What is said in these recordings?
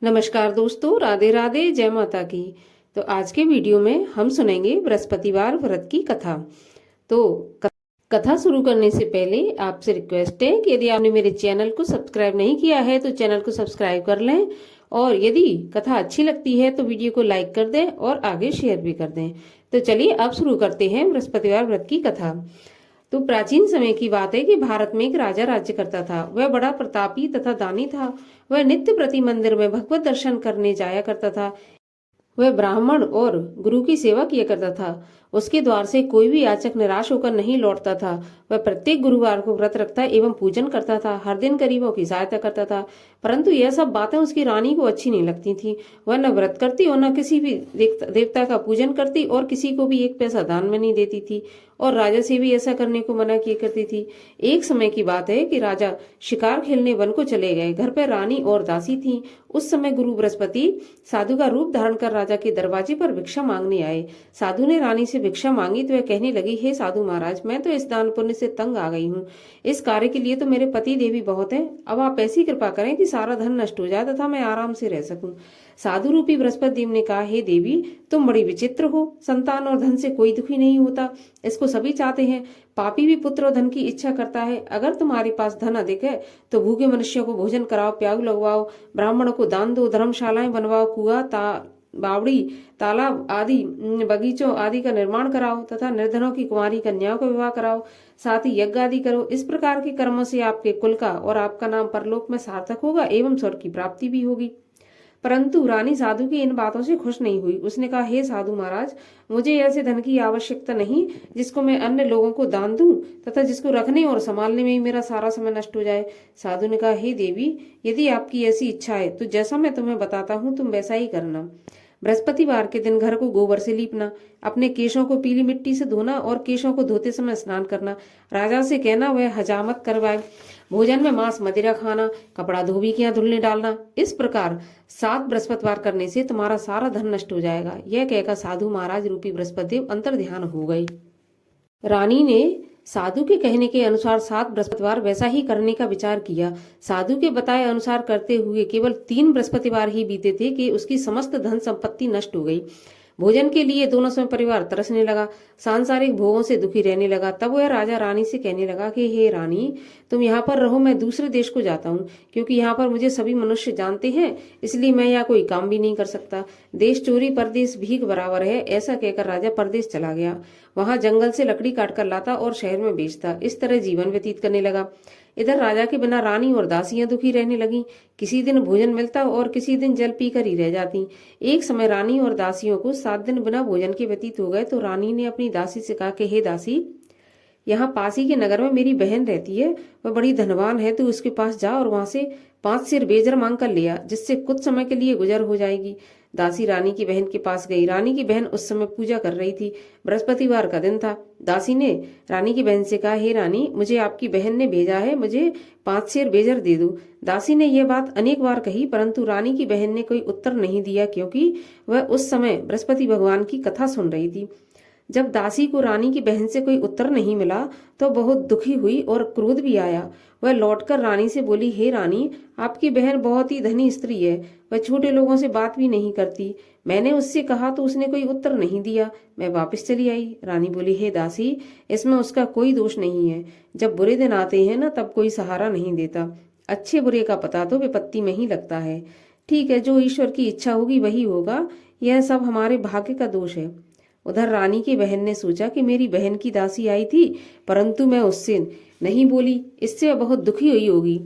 नमस्कार दोस्तों, राधे राधे, जय माता की। तो आज के वीडियो में हम सुनेंगे बृहस्पतिवार व्रत की कथा। तो कथा शुरू करने से पहले आपसे रिक्वेस्ट है कि यदि आपने मेरे चैनल को सब्सक्राइब नहीं किया है तो चैनल को सब्सक्राइब कर लें, और यदि कथा अच्छी लगती है तो वीडियो को लाइक कर दें और आगे शेयर भी कर दें। तो चलिए अब शुरू करते हैं बृहस्पतिवार व्रत की कथा। तो प्राचीन समय की बात है कि भारत में एक राजा राज्य करता था। वह बड़ा प्रतापी तथा दानी था। वह नित्य प्रति मंदिर में भगवत दर्शन करने जाया करता था। वह ब्राह्मण और गुरु की सेवा किया करता था। उसके द्वार से कोई भी याचक निराश होकर नहीं लौटता था। वह प्रत्येक गुरुवार को व्रत रखता एवं पूजन करता था। हर दिन गरीबों की सहायता करता था। परंतु यह सब बातें उसकी रानी को अच्छी नहीं लगती थी। वह न व्रत करती और न किसी भी देवता का पूजन करती और किसी को भी एक पैसा दान में नहीं देती थी, और राजा से भी ऐसा करने को मना किया करती थी। एक समय की बात है कि राजा शिकार खेलने वन को चले गए। घर पर रानी और दासी थी। उस समय गुरु बृहस्पति साधु का रूप धारण कर राजा के दरवाजे पर भिक्षा मांगने आए। साधु ने रानी से भिक्षा मांगी तो वह कहने लगी, हे साधु महाराज, मैं तो इस दान पुण्य से तंग आ गई हूँ। इस कार्य के लिए तो मेरे पति देवी बहुत है। अब आप ऐसी कृपा करें कि सारा धन नष्ट हो जाए तथा मैं आराम से रह सकूं। साधु रूपी बृहस्पति देव ने कहा, हे देवी, तुम बड़ी विचित्र हो। संतान और धन से कोई दुखी नहीं होता, इसको सभी चाहते हैं। पापी भी पुत्र और धन की इच्छा करता है। अगर तुम्हारे पास धन अधिक है तो भूखे मनुष्यों को भोजन कराओ, प्याऊ लगवाओ, ब्राह्मणों को दान दो, धर्मशालाएं बनवाओ, कुआ बावड़ी, तालाब आदि, बगीचों आदि का निर्माण कराओ तथा निर्धनों की कुंवारी कन्याओं का विवाह कराओ। साथ ही यज्ञ आदि करो। इस प्रकार के कर्मों से आपके कुल का और आपका नाम परलोक में सार्थक होगा एवं स्वर्ग की प्राप्ति भी होगी। परंतु रानी साधु की इन बातों से खुश नहीं हुई। उसने कहा, हे साधु महाराज, मुझे ऐसे धन की आवश्यकता नहीं जिसको मैं अन्य लोगों को दान दूं तथा जिसको रखने और संभालने में ही मेरा सारा समय नष्ट हो जाए। साधु ने कहा, हे देवी, यदि आपकी ऐसी इच्छा है तो जैसा मैं तुम्हें बताता हूँ तुम वैसा ही करना। बृहस्पतिवार के दिन घर को गोबर से लीपना, अपने केशों को पीली मिट्टी से धोना और केशों को धोते समय स्नान करना। राजा से कहना वह हजामत करवाए। भोजन में मांस मदिरा खाना, कपड़ा धोबी के यहाँ धुलने डालना। इस प्रकार 7 बृहस्पतिवार करने से तुम्हारा सारा धन नष्ट हो जाएगा। यह कहकर साधु महाराज रूपी बृहस्पति देव अंतर ध्यान हो गई। रानी ने साधु के कहने के अनुसार 7 बृहस्पतिवार वैसा ही करने का विचार किया। साधु के बताए अनुसार करते हुए केवल 3 बृहस्पतिवार ही बीते थे कि उसकी समस्त धन संपत्ति नष्ट हो गई। भोजन के लिए दोनों समय परिवार तरसने लगा, सांसारिक भोगों से दुखी रहने लगा। तब वह राजा रानी से कहने लगा कि हे रानी, तुम यहाँ पर रहो, मैं दूसरे देश को जाता हूँ, क्योंकि यहाँ पर मुझे सभी मनुष्य जानते हैं, इसलिए मैं यहाँ कोई काम भी नहीं कर सकता। देश चोरी परदेश भीख बराबर है। ऐसा कहकर राजा परदेश चला गया। वहां जंगल से लकड़ी काटकर लाता और शहर में बेचता। इस तरह जीवन व्यतीत करने लगा। इधर राजा के बिना रानी और दासियां दुखी रहने लगी। किसी दिन भोजन मिलता और किसी दिन जल पीकर ही रह जाती। एक समय रानी और दासियों को 7 दिन बिना भोजन के व्यतीत हो गए तो रानी ने अपनी दासी से कहा कि हे दासी, यहाँ पास ही के नगर में मेरी बहन रहती है, वह बड़ी धनवान है। तू उसके पास जा और वहां से 5 सेर बेजर मांग कर लिया, जिससे कुछ समय के लिए गुजर हो जाएगी। दासी रानी की बहन के पास गई। रानी की बहन उस समय पूजा कर रही थी। बृहस्पतिवार का दिन था। दासी ने रानी की बहन से कहा, हे रानी, मुझे आपकी बहन ने भेजा है, मुझे 5 सेर बेजर दे दो। दासी ने यह बात अनेक बार कही, परंतु रानी की बहन ने कोई उत्तर नहीं दिया, क्योंकि वह उस समय बृहस्पति भगवान की कथा सुन रही थी। जब दासी को रानी की बहन से कोई उत्तर नहीं मिला तो बहुत दुखी हुई और क्रोध भी आया। वह लौटकर रानी से बोली, हे रानी, आपकी बहन बहुत ही धनी स्त्री है। वह छोटे लोगों से बात भी नहीं करती। मैंने उससे कहा तो उसने कोई उत्तर नहीं दिया। मैं वापस चली आई। रानी बोली, हे दासी, इसमें उसका कोई दोष नहीं है। जब बुरे दिन आते हैं ना, तब कोई सहारा नहीं देता। अच्छे बुरे का पता तो विपत्ति में ही लगता है। ठीक है, जो ईश्वर की इच्छा होगी वही होगा। यह सब हमारे भाग्य का दोष है। उधर रानी की बहन ने सोचा कि मेरी बहन की दासी आई थी, परंतु मैं उससे नहीं बोली, इससे वह बहुत दुखी हुई होगी।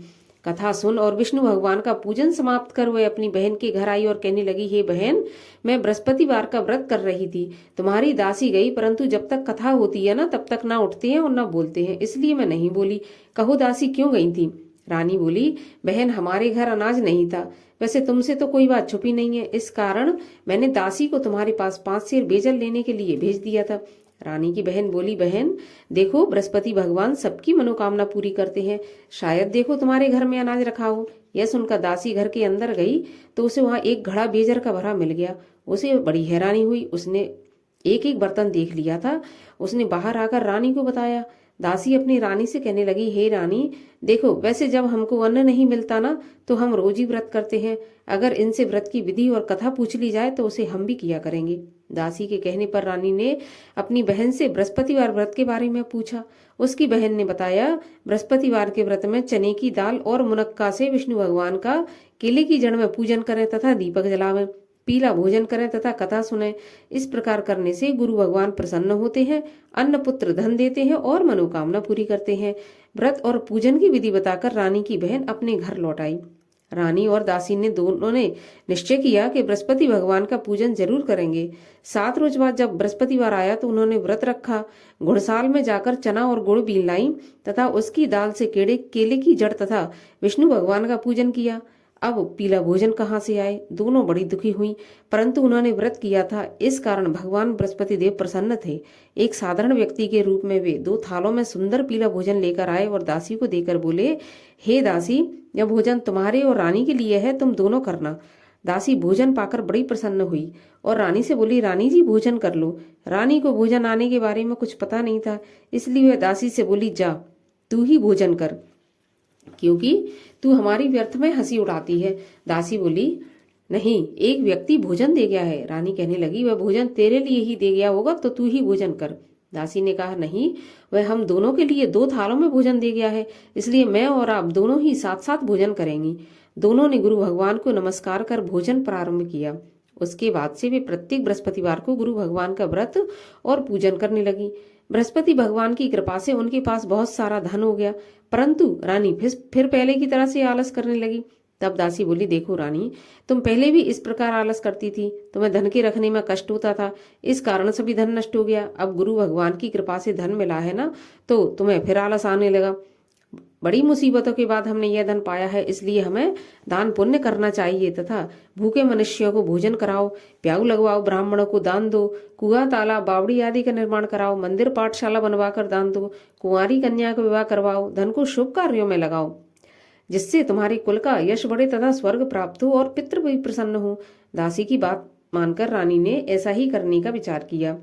कथा सुन और विष्णु भगवान का पूजन समाप्त कर वह अपनी बहन के घर आई और कहने लगी, हे बहन, मैं बृहस्पतिवार का व्रत कर रही थी। तुम्हारी दासी गई, परंतु जब तक कथा होती है ना, तब तक ना उठते हैं और ना बोलते हैं, इसलिए मैं नहीं बोली। कहो दासी, क्यों गई थी? रानी बोली, बहन, हमारे घर अनाज नहीं था। वैसे तुमसे तो कोई बात छुपी नहीं है, इस कारण मैंने दासी को तुम्हारे पास 5 सेर बेजल लेने के लिए भेज दिया था। रानी की बहन बोली, बहन देखो, बृहस्पति भगवान सबकी मनोकामना पूरी करते हैं, शायद देखो तुम्हारे घर में अनाज रखा हो। यह सुनकर दासी घर के अंदर गई तो उसे वहां एक घड़ा बेजर का भरा मिल गया। उसे बड़ी हैरानी हुई। उसने एक एक बर्तन देख लिया था। उसने बाहर आकर रानी को बताया। दासी अपनी रानी से कहने लगी, हे रानी, देखो वैसे जब हमको अन्न नहीं मिलता ना तो हम रोज ही व्रत करते हैं। अगर इनसे व्रत की विधि और कथा पूछ ली जाए तो उसे हम भी किया करेंगे। दासी के कहने पर रानी ने अपनी बहन से बृहस्पतिवार व्रत के बारे में पूछा। उसकी बहन ने बताया, बृहस्पतिवार के व्रत में चने की दाल और मुनक्का से विष्णु भगवान का केले की जड़ में पूजन करें तथा दीपक जलावें, पीला भोजन करें तथा कथा सुने। इस प्रकार करने से गुरु भगवान प्रसन्न होते हैं, अन्न पुत्र धन देते हैं और मनोकामना पूरी करते हैं। व्रत और पूजन की विधि बताकर रानी की बहन अपने घर लौट आई। रानी और दासी ने दोनों ने निश्चय किया कि बृहस्पति भगवान का पूजन जरूर करेंगे। 7 रोज बाद जब बृहस्पतिवार आया तो उन्होंने व्रत रखा। घुड़साल में जाकर चना और गुड़ बीन लाई तथा उसकी दाल से केले की जड़ तथा विष्णु भगवान का पूजन किया। अब पीला भोजन कहाँ से आए? दोनों बड़ी दुखी हुई, परंतु उन्होंने व्रत किया था, इस कारण भगवान बृहस्पति देव प्रसन्न थे। एक साधारण व्यक्ति के रूप में वे 2 थालों में सुंदर पीला भोजन लेकर आए और दासी को देकर बोले, हे दासी, यह भोजन तुम्हारे और रानी के लिए है, तुम दोनों करना। दासी भोजन पाकर बड़ी प्रसन्न हुई और रानी से बोली, रानी जी भोजन कर लो। रानी को भोजन आने के बारे में कुछ पता नहीं था, इसलिए वह दासी से बोली, जा तू ही भोजन कर, क्योंकि तू हमारी व्यर्थ में हंसी उड़ाती है। दासी बोली, नहीं, एक व्यक्ति भोजन दे गया है। रानी कहने लगी, वह भोजन तेरे लिए ही दे गया होगा तो तू ही भोजन कर। दासी ने कहा, नहीं, वह हम दोनों के लिए 2 थालों में भोजन दे गया है, इसलिए मैं और आप दोनों ही साथ साथ भोजन करेंगी। दोनों ने गुरु भगवान को नमस्कार कर भोजन प्रारंभ किया। उसके बाद से वे प्रत्येक बृहस्पतिवार को गुरु भगवान का व्रत और पूजन करने लगी। बृहस्पति भगवान की कृपा से उनके पास बहुत सारा धन हो गया, परंतु रानी फिर पहले की तरह से आलस करने लगी। तब दासी बोली, देखो रानी, तुम पहले भी इस प्रकार आलस करती थी, तुम्हें धन के रखने में कष्ट होता था, इस कारण से भी धन नष्ट हो गया। अब गुरु भगवान की कृपा से धन मिला है ना, तो तुम्हें फिर आलस आने लगा। बड़ी मुसीबतों के बाद हमने यह धन पाया है, इसलिए हमें दान पुण्य करना चाहिए तथा भूखे मनुष्यों को भोजन कराओ, प्याऊ लगवाओ, ब्राह्मणों को दान दो, कुआं तालाब बावड़ी आदि का निर्माण कराओ, मंदिर पाठशाला बनवाकर दान दो, कुंवारी कन्या का विवाह करवाओ, धन को शुभ कार्यों में लगाओ, जिससे तुम्हारे कुल का यश बढ़े तथा स्वर्ग प्राप्त हो और पितृ भी प्रसन्न हो। दासी की बात मानकर रानी ने ऐसा ही करने का विचार किया।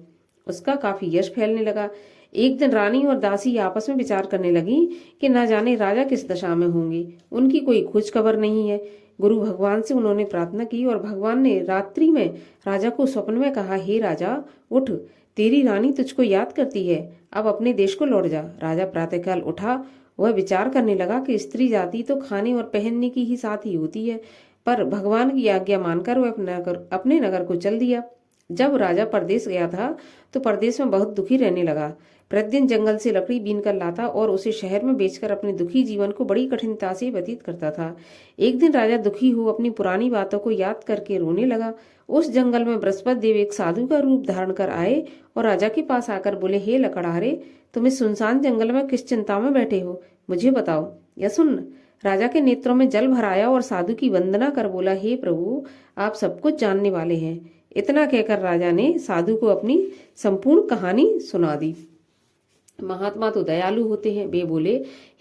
उसका काफी यश फैलने लगा। एक दिन रानी और दासी आपस में विचार करने लगी कि न जाने राजा किस दशा में होंगे, उनकी कोई खोज खबर नहीं है। गुरु भगवान से उन्होंने प्रार्थना की और भगवान ने रात्रि में राजा को स्वप्न में कहा, हे राजा, उठ, तेरी रानी तुझको याद करती है, अब अपने देश को लौट जा। राजा प्रातःकाल उठा। वह विचार करने लगा कि स्त्री जाति तो खाने और पहनने की ही साथ ही होती है, पर भगवान की आज्ञा मानकर वह अपने नगर को चल दिया। जब राजा परदेश गया था तो परदेश में बहुत दुखी रहने लगा। प्रतिदिन जंगल से लकड़ी बीन कर लाता और उसे शहर में बेचकर अपने दुखी जीवन को बड़ी कठिनता से व्यतीत करता था। एक दिन राजा दुखी हो अपनी पुरानी बातों को याद करके रोने लगा। उस जंगल में बृहस्पति देव एक साधु का रूप धारण कर आए और राजा के पास आकर बोले, हे लकड़हारे, तुम इस सुनसान जंगल में किस चिंता में बैठे हो, मुझे बताओ। या सुन। राजा के नेत्रों में जल भराया और साधु की वंदना कर बोला, हे प्रभु, आप सब कुछ जानने वाले हैं। इतना कहकर राजा ने साधु को अपनी संपूर्ण कहानी सुना दी। महात्मा तो दयालु होते हैं। वे बोले,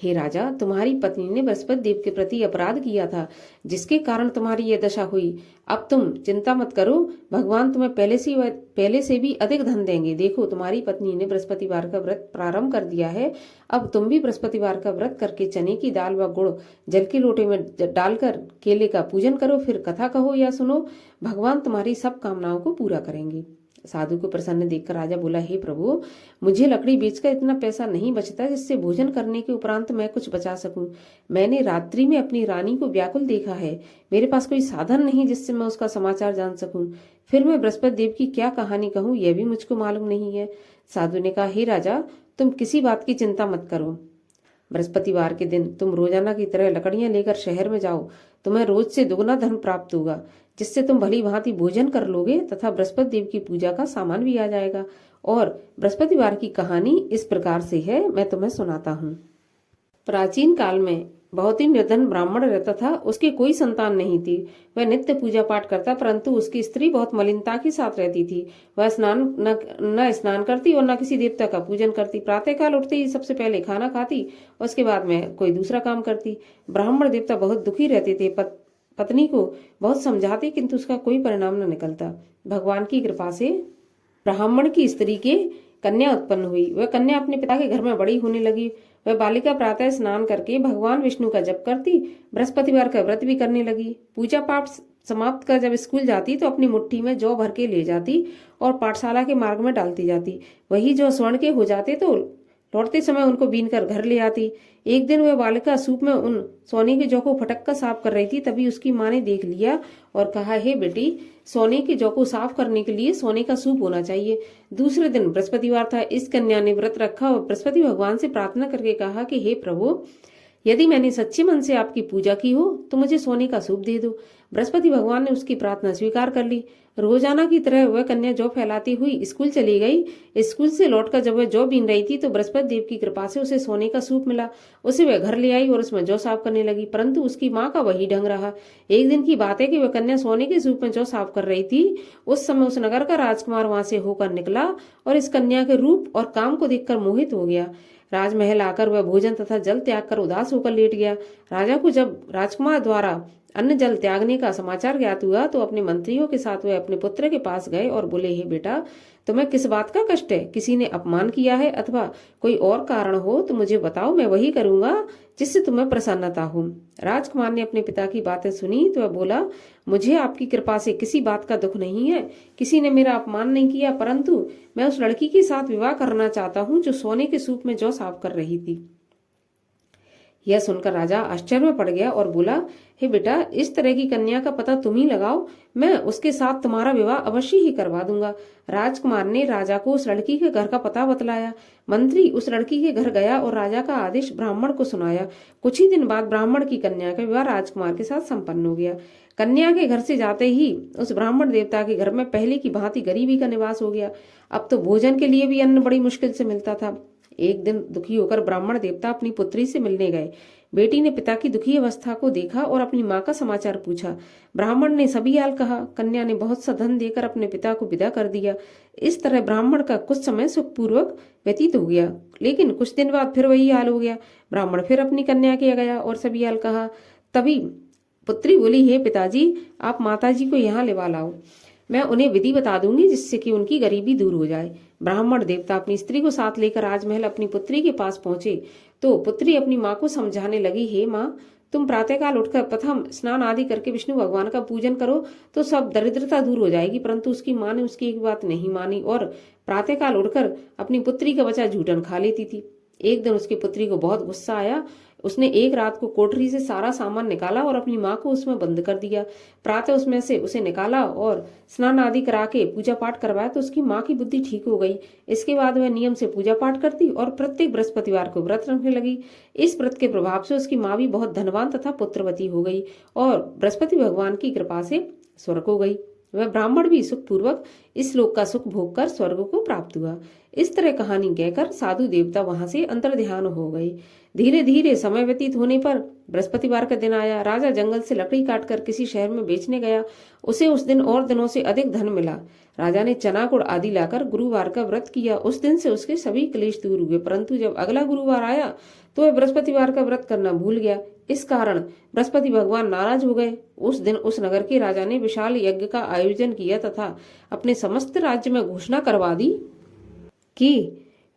हे राजा, तुम्हारी पत्नी ने बृहस्पति देव के प्रति अपराध किया था, जिसके कारण तुम्हारी यह दशा हुई। अब तुम चिंता मत करो, भगवान तुम्हें पहले से भी अधिक धन देंगे। देखो, तुम्हारी पत्नी ने बृहस्पतिवार का व्रत प्रारंभ कर दिया है। अब तुम भी बृहस्पतिवार का व्रत करके चने की दाल व गुड़ जल के लोटे में डालकर केले का पूजन करो, फिर कथा कहो या सुनो, भगवान तुम्हारी सब कामनाओं को पूरा करेंगे। साधु को प्रसन्न देखकर राजा बोला, हे प्रभु, मुझे लकड़ी बेचकर इतना पैसा नहीं बचता जिससे भोजन करने के उपरांत मैं कुछ बचा सकूं। मैंने रात्रि में अपनी रानी को व्याकुल देखा है। मेरे पास कोई साधन नहीं जिससे मैं उसका समाचार जान सकूं। फिर मैं बृहस्पति देव की क्या कहानी कहूं, यह भी मुझको मालूम नहीं है। साधु ने कहा, हे राजा, तुम किसी बात की चिंता मत करो। बृहस्पतिवार के दिन तुम रोजाना की तरह लकड़ियां लेकर शहर में जाओ। तुम्हें रोज से दुगना धन प्राप्त होगा, जिससे तुम भली भांति भोजन कर लोगे तथा बृहस्पति देव की पूजा का सामान भी आ जाएगा। और बृहस्पतिवार की कहानी इस प्रकार से है, मैं तुम्हें सुनाता हूँ। प्राचीन काल में बहुत ही निर्धन ब्राह्मण रहता था। उसकी कोई संतान नहीं थी। वह नित्य पूजा पाठ करता, परंतु उसकी स्त्री बहुत मलिनता के साथ रहती थी। वह न स्नान करती और न किसी देवता का पूजन करती। प्रातःकाल उठते ही सबसे पहले खाना खाती, उसके बाद में कोई दूसरा काम करती। ब्राह्मण देवता बहुत दुखी रहते थे। पत्नी को बहुत समझाते, किंतु उसका कोई परिणाम न निकलता। भगवान की कृपा से ब्राह्मण की स्त्री के कन्या उत्पन्न हुई। वह कन्या अपने पिता के घर में बड़ी होने लगी। वह बालिका प्रातः स्नान करके भगवान विष्णु का जप करती, बृहस्पतिवार का व्रत भी करने लगी। पूजा पाठ समाप्त कर जब स्कूल जाती तो अपनी मुट्ठी में जौ भर के ले जाती और पाठशाला के मार्ग में डालती जाती। वही जौ स्वर्ण के हो जाते तो लौटते समय उनको बीन कर घर ले आती। एक दिन वह बालिका सूप में उन सोने के जौ को फटक कर साफ कर रही थी, तभी उसकी माँ ने देख लिया और कहा, हे बेटी, सोने के जौ को साफ करने के लिए सोने का सूप होना चाहिए। दूसरे दिन बृहस्पतिवार था। इस कन्या ने व्रत रखा और बृहस्पति भगवान से प्रार्थना करके कहा कि हे प्रभु, यदि मैंने सच्चे मन से आपकी पूजा की हो तो मुझे सोने का सूप दे दो। बृहस्पति भगवान ने उसकी प्रार्थना स्वीकार कर ली। रोजाना की तरह वह कन्या जौ फैलाती हुई स्कूल चली गई। स्कूल से लौटकर जब वह जौ बीन रही थी तो बृहस्पति देव की कृपा से उसे सोने का सूप मिला। उसे वह घर ले आई और उसमें जौ साफ करने लगी, परंतु उसकी माँ का वही ढंग रहा। एक दिन की बात है कि वह कन्या सोने के सूप में जौ साफ कर रही थी। उस समय उस नगर का राजकुमार वहां से होकर निकला और इस कन्या के रूप और काम को देखकर मोहित हो गया। राजमहल आकर वह भोजन तथा जल त्याग कर उदास होकर लेट गया। राजा को जब राजकुमार द्वारा अन्न जल त्यागने का समाचार ज्ञात हुआ तो अपने मंत्रियों के साथ वह अपने पुत्र के पास गए और बोले, हे बेटा, तुम्हें किस बात का कष्ट है? किसी ने अपमान किया है अथवा कोई और कारण हो तो मुझे बताओ, मैं वही करूंगा जिससे तुम्हें प्रसन्नता हो। राजकुमार ने अपने पिता की बातें सुनी तो वह बोला, मुझे आपकी कृपा से किसी बात का दुख नहीं है। किसी ने मेरा अपमान नहीं किया, परंतु मैं उस लड़की के साथ विवाह करना चाहता हूँ जो सोने के सूप में जौ साफ कर रही थी। यह सुनकर राजा आश्चर्य में पड़ गया और बोला, हे बेटा, इस तरह की कन्या का पता तुम ही लगाओ, मैं उसके साथ तुम्हारा विवाह अवश्य ही करवा दूंगा। राजकुमार ने राजा को उस लड़की के घर का पता बतलाया। मंत्री उस लड़की के घर गया और राजा का आदेश ब्राह्मण को सुनाया। कुछ ही दिन बाद ब्राह्मण की कन्या का विवाह राजकुमार के साथ संपन्न हो गया। कन्या के घर से जाते ही उस ब्राह्मण देवता के घर में पहले की भांति गरीबी का निवास हो गया। अब तो भोजन के लिए भी अन्न बड़ी मुश्किल से मिलता था। एक दिन दुखी होकर ब्राह्मण देवता अपनी पुत्री से मिलने गए। बेटी ने पिता की दुखी अवस्था को देखा और अपनी माँ का समाचार पूछा। ब्राह्मण ने सभी हाल कहा। कन्या ने बहुत सा धन देकर अपने पिता को विदा कर दिया। इस तरह ब्राह्मण का कुछ समय सुखपूर्वक व्यतीत हो गया, लेकिन कुछ दिन बाद फिर वही हाल हो गया। ब्राह्मण फिर अपनी कन्या के गया और सभी हाल कहा। तभी पुत्री बोली, हे पिताजी, आप माताजी को यहाँ लेवा लाओ, मैं उन्हें विधि बता दूंगी जिससे कि उनकी गरीबी दूर हो जाए। ब्राह्मण देवता अपनी स्त्री को साथ लेकर राजमहल अपनी पुत्री के पास पहुंचे तो पुत्री अपनी माँ को समझाने लगी, हे माँ, तुम प्रातःकाल उठकर प्रथम स्नान आदि करके विष्णु भगवान का पूजन करो तो सब दरिद्रता दूर हो जाएगी। परंतु उसकी माँ ने उसकी एक बात नहीं मानी और प्रातःकाल उठकर अपनी पुत्री का बचा जूठन खा लेती थी। एक दिन उसकी पुत्री को बहुत गुस्सा आया। उसने एक रात को कोठरी से सारा सामान निकाला और अपनी माँ को उसमें बंद कर दिया। प्रातः उसमें से उसे निकाला और स्नान आदि करा के पूजा पाठ करवाया तो उसकी माँ की बुद्धि ठीक हो गई। इसके बाद वह नियम से पूजा पाठ करती और प्रत्येक बृहस्पतिवार को व्रत रखने लगी। इस व्रत के प्रभाव से उसकी माँ भी बहुत धनवान तथा पुत्रवती हो गई और बृहस्पति भगवान की कृपा से स्वर्ग हो गई। वह ब्राह्मण भी सुखपूर्वक इस लोक का सुख भोग कर स्वर्ग को प्राप्त हुआ। इस तरह कहानी कहकर साधु देवता वहां से अंतर्ध्यान हो गए। धीरे धीरे समय व्यतीत होने पर बृहस्पतिवार का दिन आया। राजा जंगल से लकड़ी काटकर किसी शहर में बेचने गया। उसे उस दिन और दिनों से अधिक धन मिला। राजा ने चना गुड़ आदि लाकर गुरुवार का व्रत किया। उस दिन से उसके सभी क्लेश दूर हुए, परंतु जब अगला गुरुवार आया तो वह बृहस्पतिवार का व्रत करना भूल गया। इस कारण बृहस्पति भगवान नाराज हो गए। उस दिन उस नगर के राजा ने विशाल यज्ञ का आयोजन किया तथा अपने समस्त राज्य में घोषणा करवा दी कि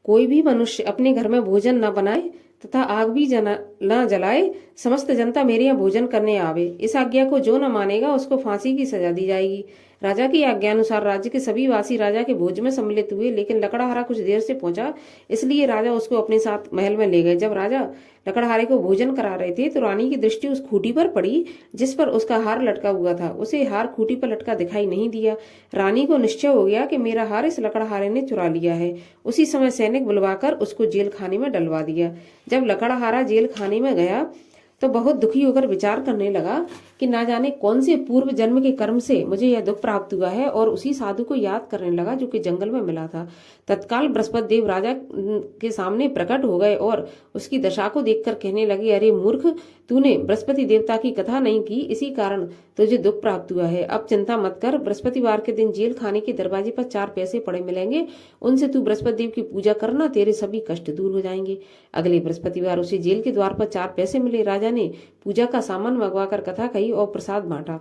कोई भी मनुष्य अपने घर में भोजन न बनाए तथा आग भी न जलाए। समस्त जनता मेरे यहाँ भोजन करने आवे। इस आज्ञा को जो न मानेगा उसको फांसी की सजा दी जाएगी। राजा की आज्ञा अनुसार राज्य के सभी वासी राजा के भोज में सम्मिलित हुए, लेकिन लकड़हारा कुछ देर से पहुंचा, इसलिए राजा उसको अपने साथ महल में ले गए। जब राजा लकड़हारे को भोजन करा रहे थे तो रानी की दृष्टि उस खूंटी पर पड़ी जिस पर उसका हार लटका हुआ था। उसे हार खूंटी पर लटका दिखाई नहीं दिया। रानी को निश्चय हो गया कि मेरा हार इस लकड़हारे ने चुरा लिया है। उसी समय सैनिक बुलवाकर उसको जेल खाने में डलवा दिया। जब लकड़हारा जेल खाने में गया तो बहुत दुखी होकर विचार करने लगा कि ना जाने कौन से पूर्व जन्म के कर्म से मुझे यह दुख प्राप्त हुआ है, और उसी साधु को याद करने लगा जो कि जंगल में मिला था। तत्काल बृहस्पति देव राजा के सामने प्रकट हो गए और उसकी दशा को देखकर कहने लगे, अरे मूर्ख, तूने बृहस्पति देवता की कथा नहीं की, इसी कारण तुझे दुख प्राप्त हुआ है। अब चिंता मत कर, बृहस्पतिवार के दिन जेल खाने के दरवाजे पर 4 पैसे पड़े मिलेंगे, उनसे तू बृहस्पति देव की पूजा करना, तेरे सभी कष्ट दूर हो जाएंगे। अगले बृहस्पतिवार उसे जेल के द्वार पर 4 पैसे मिले। राजा ने पूजा का सामान मंगवाकर कथा कही और प्रसाद बांटा।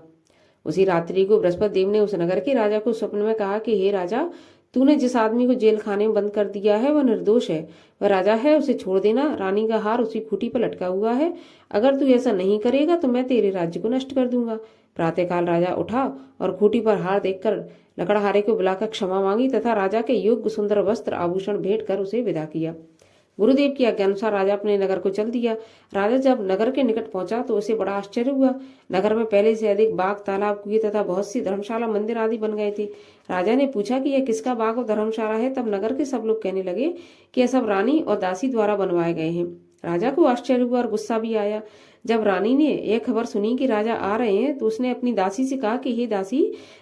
उसी रात्रि को बृहस्पति देव ने उस नगर के राजा को स्वप्न में कहा कि हे राजा, तूने जिस आदमी को जेल खाने में बंद कर दिया है वह निर्दोष है, वह राजा है, उसे छोड़ देना। रानी का हार उसी खूंटी पर लटका हुआ है। अगर तू ऐसा नहीं करेगा तो मैं तेरे राज्य को नष्ट कर दूंगा। प्रातःकाल राजा उठा और खूंटी पर हार देखकर लकड़हारे को बुलाकर क्षमा मांगी तथा राजा के योग्य सुंदर वस्त्र आभूषण भेंट कर उसे विदा किया। गुरुदेव की आज्ञा अनुसार राजा अपने नगर को चल दिया। राजा जब नगर के निकट पहुंचा तो उसे बड़ा आश्चर्य हुआ। नगर में पहले से अधिक बाग, तालाब, कुएं तथा बहुत सी धर्मशाला, मंदिर आदि बन गए थे। राजा ने पूछा कि यह किसका बाग और धर्मशाला है। तब नगर के सब लोग कहने लगे कि यह सब रानी और दासी द्वारा बनवाए गए हैं। राजा को आश्चर्य हुआ और गुस्सा भी आया। जब रानी ने यह खबर सुनी कि राजा आ रहे हैं तो उसने अपनी दासी से कहा कि हे दासी,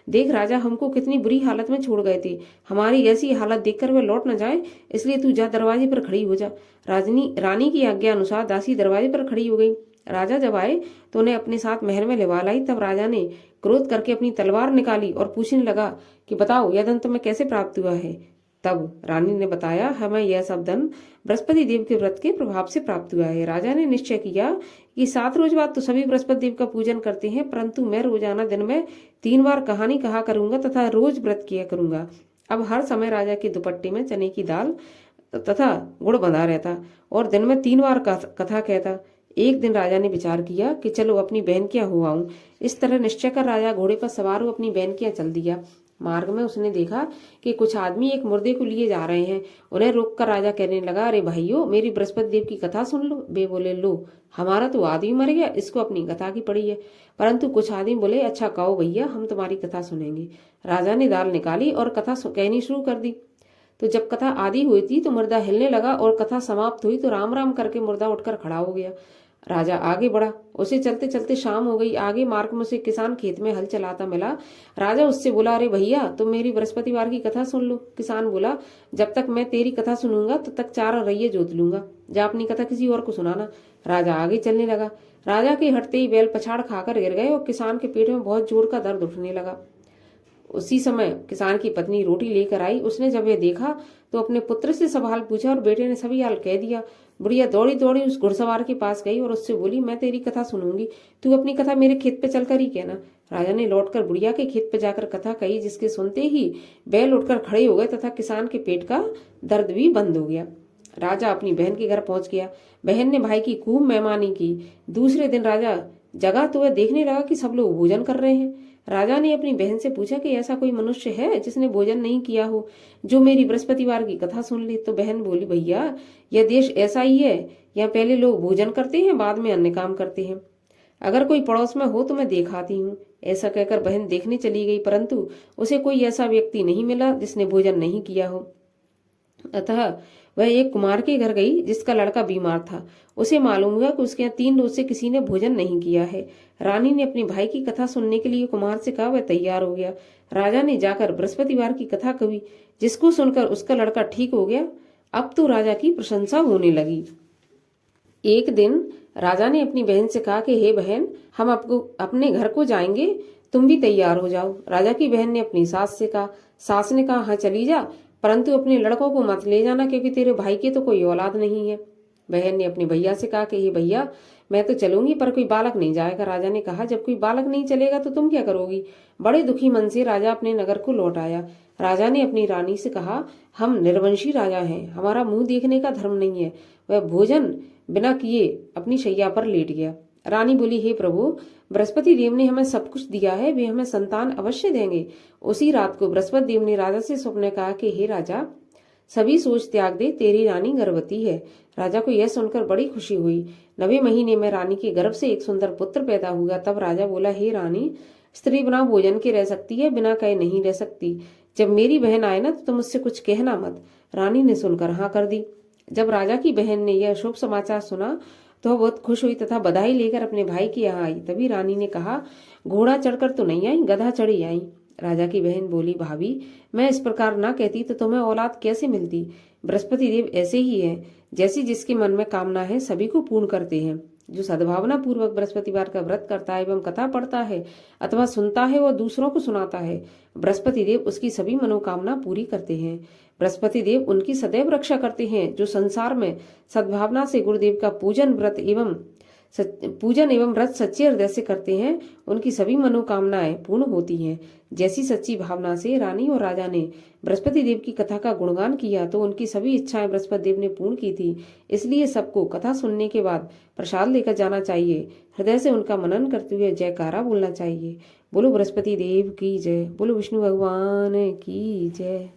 देख राजा हमको कितनी बुरी हालत में छोड़ गए थे। हमारी ऐसी हालत देखकर वे लौट न जाए, इसलिए तू जा दरवाजे पर खड़ी हो जा। रानी की आज्ञा अनुसार दासी दरवाजे पर खड़ी हो गई। राजा जब आए तो उन्हें अपने साथ महल में लिवा लाई। तब राजा ने क्रोध करके अपनी तलवार निकाली और पूछने लगा कि बताओ यह धन तुम्हें कैसे प्राप्त हुआ है। तब रानी ने बताया, हमें यह सब धन बृहस्पति देव के व्रत के प्रभाव से प्राप्त हुआ है। राजा ने निश्चय किया कि 7 रोज बाद तो सभी बृहस्पति देव का पूजन करते हैं, परंतु मैं रोजाना दिन में 3 बार कहानी कहा करूंगा तथा रोज व्रत किया करूंगा। अब हर समय राजा के दुपट्टे में चने की दाल तथा गुड़ बंधा रहता और दिन में 3 बार कथा कहता। एक दिन राजा ने विचार किया कि चलो अपनी बहन के यहाँ हो आऊं। इस तरह निश्चय कर राजा घोड़े पर सवार हो अपनी बहन के यहाँ चल दिया। मार्ग में उसने देखा कि कुछ आदमी एक मुर्दे को लिए जा रहे हैं। उन्हें रोककर राजा कहने लगा, अरे भाइयों, मेरी बृहस्पति देव की कथा सुन लो। वे बोले, लो, हमारा तो आदमी मर गया, इसको अपनी कथा की पड़ी है। परंतु कुछ आदमी बोले, अच्छा कहो भैया, हम तुम्हारी कथा सुनेंगे। राजा ने दाल निकाली और कथा कहनी शुरू कर दी। तो जब कथा आदि हुई थी तो मुर्दा हिलने लगा और कथा समाप्त हुई तो राम राम करके मुर्दा उठकर खड़ा हो गया। राजा आगे बढ़ा। उसे चलते चलते शाम हो गई। आगे मार्ग में उसे किसान खेत में हल चलाता मिला। राजा उससे बोला, अरे भैया, तुम मेरी बृहस्पतिवार की कथा सुन लो। किसान बोला, जब तक मैं तेरी कथा सुनूंगा तब तक 4 रैये जोत लूंगा। जा अपनी कथा किसी और को सुनाना। राजा आगे चलने लगा। राजा के हटते ही बैल पछाड़ खाकर गिर गए और किसान के पेट में बहुत जोर का दर्द उठने लगा। उसी समय किसान की पत्नी रोटी लेकर आई। उसने जब यह देखा तो अपने पुत्र से सवाल पूछा और बेटे ने सभी हाल कह दिया। बुढ़िया दौड़ी दौड़ी उस घुड़सवार के पास गई और उससे बोली, मैं तेरी कथा सुनूंगी, तू अपनी कथा मेरे खेत पे चलकर ही कहना। राजा ने लौटकर बुढ़िया के खेत पे जाकर कथा कही, जिसके सुनते ही बैल उठकर खड़े हो गए तथा किसान के पेट का दर्द भी बंद हो गया। राजा अपनी बहन के घर पहुंच गया। बहन ने भाई की खूब मेहमानी की। दूसरे दिन राजा जगा तो वह देखने लगा कि सब लोग भोजन कर रहे हैं। राजा ने अपनी बहन से पूछा कि ऐसा कोई मनुष्य है जिसने भोजन नहीं किया हो, जो मेरी बृहस्पतिवार की कथा सुन ले। तो बहन बोली, भैया, यह देश ऐसा ही है, यहाँ पहले लोग भोजन करते हैं, बाद में अन्य काम करते हैं। अगर कोई पड़ोस में हो तो मैं देखाती हूँ। ऐसा कहकर बहन देखने चली गई, परंतु उसे कोई ऐसा व्यक्ति नहीं मिला जिसने भोजन नहीं किया हो। अतः वह एक कुमार के घर गई जिसका लड़का बीमार था। उसे मालूम हुआ कि उसके यहाँ 3 रोज से किसी ने भोजन नहीं किया है। रानी ने अपने भाई की कथा सुनने के लिए कुमार से कहा। वह तैयार हो गया। राजा ने जाकर बृहस्पतिवार की कथा कही, जिसको सुनकर उसका लड़का ठीक हो गया। अब तो राजा की प्रशंसा होने लगी। एक दिन राजा ने अपनी बहन से कहा कि हे बहन, हम अपने घर को जाएंगे, तुम भी तैयार हो जाओ। राजा की बहन ने अपनी सास से कहा। सास ने कहा, हाँ चली जा, परंतु अपने लड़कों को मत ले जाना, क्योंकि तेरे भाई की तो कोई औलाद नहीं है। बहन ने अपने भैया से कहा कि हे भैया, मैं तो चलूंगी पर कोई बालक नहीं जाएगा। राजा ने कहा, जब कोई बालक नहीं चलेगा तो तुम क्या करोगी। बड़े दुखी मन से राजा अपने नगर को लौट आया। राजा ने अपनी रानी से कहा, हम निर्वंशी राजा हैं, हमारा मुंह देखने का धर्म नहीं है। वह भोजन बिना किए अपनी शैया पर लेट गया। रानी बोली, हे प्रभु, बृहस्पति देव ने हमें सब कुछ दिया है, वे हमें संतान अवश्य देंगे। उसी रात को बृहस्पति देव ने राजा से स्वप्न कहा कि हे राजा, सभी सोच त्याग दे, तेरी रानी गर्भवती है। राजा को यह सुनकर बड़ी खुशी हुई। 9वें महीने में रानी के गर्भ से एक सुंदर पुत्र पैदा हुआ। तब राजा बोला, हे रानी, स्त्री बिना भोजन के रह सकती है, बिना कहे नहीं रह सकती। जब मेरी बहन आए ना तो तुम उससे कुछ कहना मत। रानी ने सुनकर हाँ कर दी। जब राजा की बहन ने यह शुभ समाचार सुना तो वह बहुत खुश हुई तथा बधाई लेकर अपने भाई के यहाँ आई। तभी रानी ने कहा, घोड़ा चढ़कर तो नहीं आई, गधा चढ़ी आई। राजा की बहन बोली, भाभी, मैं इस प्रकार ना कहती तो तुम्हें औलाद कैसे मिलती। बृहस्पति देव ऐसे ही है, जैसी जिसके मन में कामना है सभी को पूर्ण करते हैं। जो सद्भावना पूर्वक बृहस्पतिवार का व्रत करता है एवं कथा पढ़ता है अथवा सुनता है वह दूसरों को सुनाता है, बृहस्पति देव उसकी सभी मनोकामना पूरी करते हैं। बृहस्पति देव उनकी सदैव रक्षा करते हैं जो संसार में सद्भावना से गुरुदेव का पूजन, व्रत एवं पूजन एवं व्रत सच्चे हृदय से करते हैं उनकी सभी मनोकामनाएं पूर्ण होती हैं। जैसी सच्ची भावना से रानी और राजा ने बृहस्पति देव की कथा का गुणगान किया तो उनकी सभी इच्छाएं बृहस्पति देव ने पूर्ण की थी। इसलिए सबको कथा सुनने के बाद प्रसाद लेकर जाना चाहिए। हृदय से उनका मनन करते हुए जयकारा बोलना चाहिए। बोलो बृहस्पति देव की जय। बोलो विष्णु भगवान की जय।